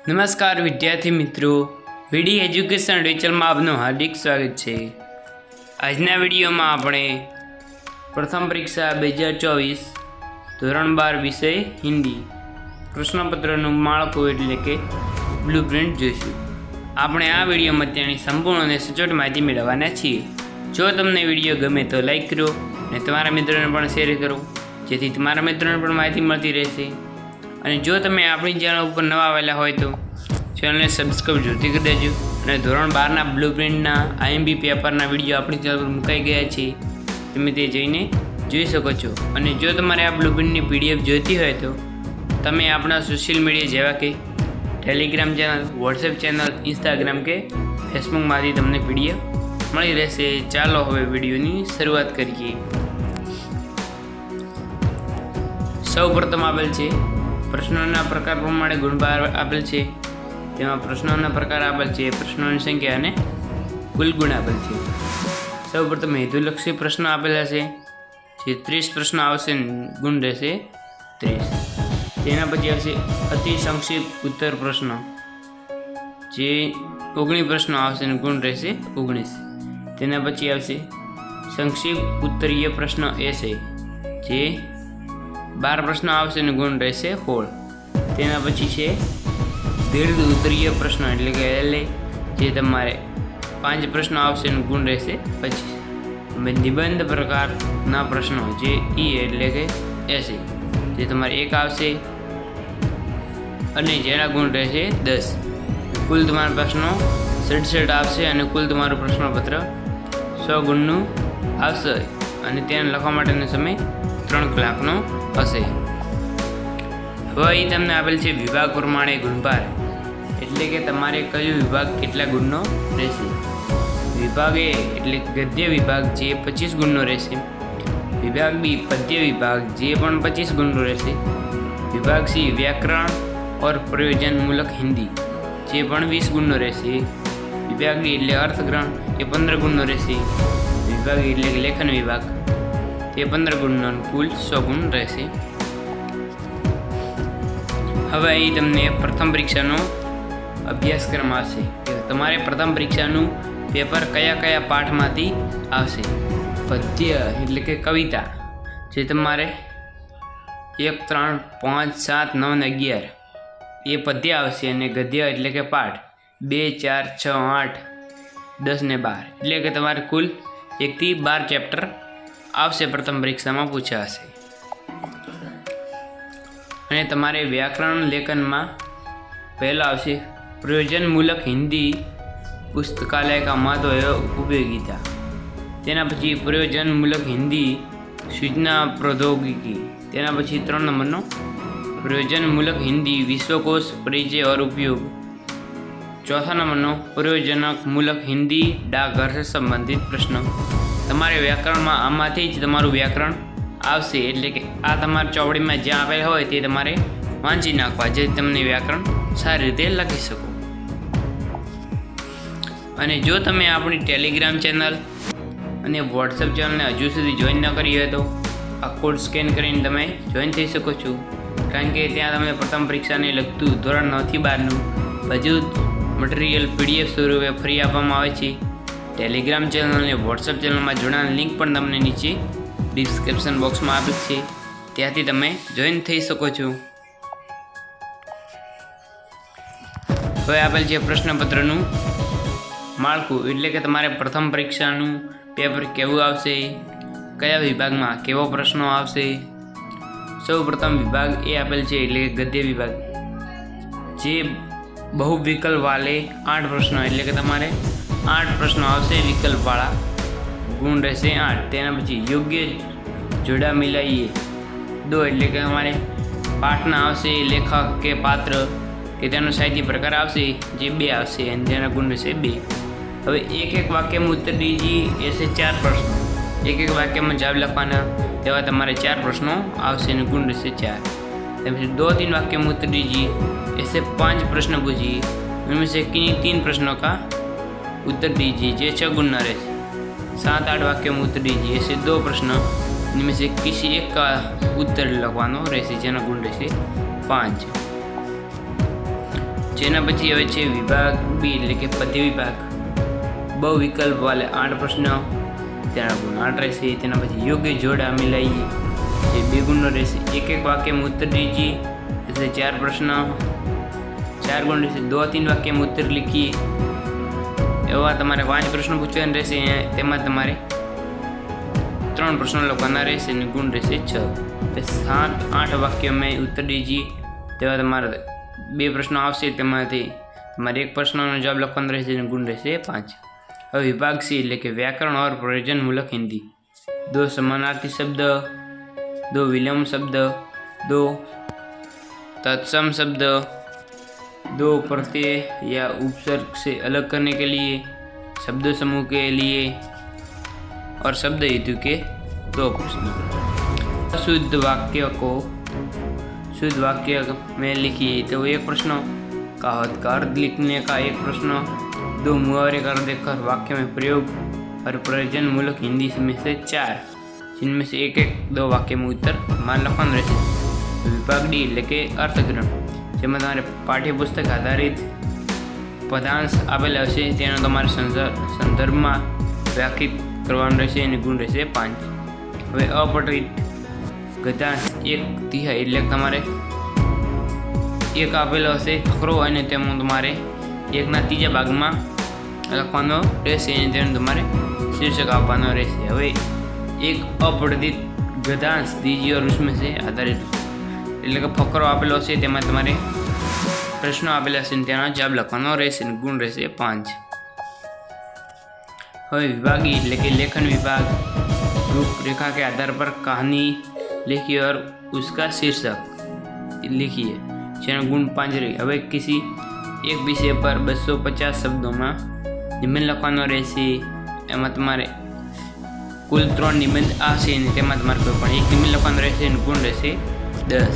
નમસ્કાર વિદ્યાર્થી મિત્રો, વીડી એજ્યુકેશન ડિટેલમાં આપનું હાર્દિક સ્વાગત છે। આજના વિડીયોમાં આપણે પ્રથમ પરીક્ષા 2024 ધોરણ 12 વિષય હિન્દી પ્રશ્નપત્રનું માળખું એટલે કે બ્લુપ્રિન્ટ જોઈશું। આપણે આ વિડીયોમાં તેની સંપૂર્ણ અને સચોટ માહિતી મેળવવાના છીએ। જો તમને વિડીયો ગમે તો લાઈક કરો અને તમારા મિત્રોને પણ શેર કરો, જેથી તમારા મિત્રોને પણ માહિતી મળતી રહેશે। અને જો તમે આપણી ચેનલ ઉપર નવા આવેલા હોય તો ચેનલને સબસ્ક્રાઈબ જરૂરથી કરી દેજો। અને ધોરણ 12ના બ્લુપ્રિન્ટના આઈએમપી પેપરના વિડીયો આપણી ચેનલ પર મુકાઈ ગયા છે, તમે તે જઈને જોઈ શકો છો। અને જો તમારે આ બ્લુપ્રિન્ટની પીડીએફ જોઈતી હોય તો તમે આપણા સોશિયલ મીડિયા જેવા કે Telegram channel, WhatsApp channel, Instagram કે ફેસબુકમાંથી તમને પીડીએફ મળી રહેશે। ચાલો હવે વિડીયોની શરૂઆત કરીએ। સૌ પ્રથમ આપેલ છે પ્રશ્નોના પ્રકાર પ્રમાણે ગુણભાર આપેલ છે। તેમાં પ્રશ્નોના પ્રકાર આપેલ છે, પ્રશ્નોની સંખ્યા અને કુલ ગુણ આપેલ છે। સૌ પ્રથમ હેતુલક્ષી પ્રશ્નો આપેલા છે, જે 30 પ્રશ્નો આવશે, ગુણ રહેશે 30। તેના પછી આવશે અતિ સંક્ષિપ્ત ઉત્તર પ્રશ્નો, જે 19 પ્રશ્નો આવશે અને ગુણ રહેશે 19। તેના પછી આવશે સંક્ષિપ્ત ઉત્તરીય પ્રશ્ન એસે, જે 12 પ્રશ્નો આવશે અને ગુણ રહેશે 16। તેના પછી છે દીર્ઘ ઉત્તરીય પ્રશ્નો એટલે કે એલએ, જે તમારે 5 પ્રશ્નો આવશે અને ગુણ રહેશે 25। નિબંધ પ્રકારના પ્રશ્નો જે ઈ એટલે કે એસે, જે તમારે 1 આવશે અને જેના ગુણ રહેશે 10। કુલ તમારા પ્રશ્નો 67 આવશે અને કુલ તમારું પ્રશ્નપત્ર 100 ગુણનું આવશે અને તેને લખવા માટેનો સમય 3 કલાકનો હશે। હવે અહીં તમને આપેલ છે વિભાગ પ્રમાણે ગુણભાર, એટલે કે તમારે કયો વિભાગ કેટલા ગુણનો રહેશે। વિભાગ એ એટલે ગદ્ય વિભાગ, જે 25 ગુણનો રહેશે। વિભાગ બી પદ્ય વિભાગ, જે પણ 25 ગુણનો રહેશે। વિભાગ સી વ્યાકરણ और प्रयोजन मूलक हिंदी, જે પણ 20 ગુણનો રહેશે। વિભાગ ડી એટલે અર્થગ્રહણ, એ 15 ગુણનો રહેશે। વિભાગ એટલે લેખન વિભાગ, તે 15 ગુણનો, કુલ 100 ગુણ રહેશે। હવે અહીં તમને પ્રથમ પરીક્ષાનો અભ્યાસક્રમ આવશે કે તમારે પ્રથમ પરીક્ષાનું પેપર કયા કયા પાઠમાંથી આવશે। પદ્ય એટલે કે કવિતા, જે તમારે 1, 3, 5, 7, 9 અને 11 એ પદ્ય આવશે। અને ગદ્ય એટલે કે પાઠ 2, 4, 6, 8, 10 ને 12, એટલે કે તમારે કુલ 1 થી 12 ચેપ્ટર આવશે, પ્રથમ પરીક્ષામાં પૂછાશે। અને તમારે વ્યાકરણ લેખનમાં પહેલાં આવશે પ્રયોજનમૂલક હિન્દી પુસ્તકાલય કા મહત્વ એवं उपयोगिता। તેના પછી પ્રયોજનમૂલક હિન્દી સૂચના પ્રૌદ્યોગિકી। તેના પછી 3 નંબરનો प्रयोजनमूलक हिंदी विश्वकोश परिचय और उपयोग। 4था नंबरનો प्रयोजनमूलक हिंदी डाकघर से संबंधित प्रश्न। તમારે વ્યાકરણમાં આમાંથી જ તમારું વ્યાકરણ આવશે, એટલે કે આ તમારી ચોપડીમાં જ્યાં આપેલ હોય તે તમારે વાંચી નાખવા, જેથી તમને વ્યાકરણ સારી રીતે લખી શકો। અને જો તમે આપણી ટેલિગ્રામ ચેનલ અને વોટ્સએપ ચેનલને હજુ સુધી જોઈન ન કરી હોય તો આ કોડ સ્કેન કરીને તમે જોઈન થઈ શકો છો, કારણ કે ત્યાં તમને પ્રથમ પરીક્ષાને લગતું ધોરણ 9 થી 12નું બધું મટીરિયલ પીડીએફ સ્વરૂપે ફ્રી આપવામાં આવે છે। ટેલિગ્રામ ચેનલ અને વોટ્સએપ ચેનલમાં જોડાવાની લિંક પણ તમને નીચે ડિસ્ક્રિપ્શન બોક્સમાં આપેલ છે, ત્યાંથી તમે જોઈન થઈ શકો છો। હવે આપેલ છે પ્રશ્નપત્રનું માળખું, એટલે કે તમારે પ્રથમ પરીક્ષાનું પેપર કેવું આવશે, કયા વિભાગમાં કેવો પ્રશ્નો આવશે। સૌ પ્રથમ વિભાગ એ આપેલ છે એટલે કે ગદ્ય વિભાગ, જે બહુ વિકલ્પ વાલે 8 પ્રશ્નો, એટલે કે તમારે 8 પ્રશ્નો આવશે વિકલ્પવાળા, ગુણ રહેશે 8। તેના પછી યોગ્ય જોડા મિલાઈએ 2, એટલે કે તમારે પાઠના આવશે લેખક કે પાત્ર કે તેનો સાહિત્ય પ્રકાર આવશે, જે 2 આવશે અને તેના ગુણ રહેશે 2। હવે એક વાક્યમાં ઉત્તર દીજીએ, એસે 4 પ્રશ્નો, એક વાક્યમાં જવાબ લખવાના, તેવા તમારે 4 प्रश्नों आवश्य गुण रहते 4। 2-3 वाक्य में उत्तर दीजिए, ऐसे 5 प्रश्न पूछिए, उनमें से किन्हीं 3 प्रश्नों का उत्तर दीजिए, जे 6 गुण न रहे। 7-8 वाक्य में उत्तर दीजिए, ऐसे 2 प्रश्न, इनमें से किसी एक का उत्तर लखवानो रहશે, જેના ગુણ રહેશે 5। જેના પછી હવે છે વિભાગ બી એટલે કે પદ્ય વિભાગ. બહુ વિકલ્પ વાલે 8 પ્રશ્ન, તેના ગુણ 8 રહેશે. તેના પછી યોગ્ય જોડા મિલાઈએ જે 2 ગુણનો રહેશે. એક વાક્યમાં ઉત્તર દીજીએ એટલે 4 પ્રશ્ન, 4 ગુણ રહેશે. 2-3 વાક્યમાં ઉત્તર લીખીએ એવા તમારે 5 પ્રશ્નો પૂછવાના રહેશે. તેમાં તમારે 3 પ્રશ્નો લખવાના રહેશે અને ગુણ રહેશે 6. 7-8 વાક્યો મેં ઉત્તર દીજીએ તેવા તમારે 2 પ્રશ્નો આવશે, તેમાંથી તમારે 1 પ્રશ્નનો જવાબ લખવાનો રહેશે અને ગુણ રહેશે 5. હવે વિભાગ સી એટલે કે व्याकरण और प्रयोजन मूलक हिंदी. 2 समानार्थी शब्द, 2 विलोम शब्द, 2 तत्सम शब्द, 2 प्रत्यय या उपसर्ग से अलग करने के लिए, शब्द समूह के लिए और शब्द हेतु के 2 प्रश्न. शुद्ध वाक्य में लिखिए तो 1 प्रश्न, कहावत का अर्थ लिखने का 1 प्रश्न, 2 मुहावरे कर देकर वाक्य में प्रयोग और प्रयोजन मूलक हिंदी में से 4, जिनमें से 1-2 वाक्य में उत्तर मान लखવાનું રહેશે. વિભાગ ડી એટલે કે અર્થગ્રહણ, જેમાં તમારે પાઠ્યપુસ્તક આધારિત પદાંશ આપેલા હશે તેનો તમારે સંદર્ભમાં વ્યાખ્યાયિત કરવાનું રહેશે અને ગુણ રહેશે 5. હવે અપઠિત ગદ્યાંશ 1/3 એટલે તમારે 1 આપેલો હશે ફકરો અને તેમાં તમારે 1/3 ભાગમાં લખવાનો રહેશે અને તેનું તમારે શીર્ષક આપવાનો રહેશે. હવે એક અપઠિત ગદ્યાંશ દીजिए और उसमें से आधारित એટલે કે ફકરો આપેલો હશે તેમાં તમારે પ્રશ્નો આપેલા હશે તેનો જવાબ લખવાનો રહેશે અને ગુણ રહેશે 5. હવે વિભાગી એટલે કે लेखन विभाग. रूपरेखा के आधार पर कहानी लिखिए और उसका शीर्षक लिखिए, જેનો ગુણ 5 રહે. હવે किसी एक विषय पर 250 શબ્દોમાં નિબંધ લખવાનો રહેશે. એમાં તમારે કુલ 3 નિબંધ આવશે અને તેમાં તમારે કોઈ પણ 1 નિબંધ લખવાનો રહેશે અને ગુણ રહેશે 10.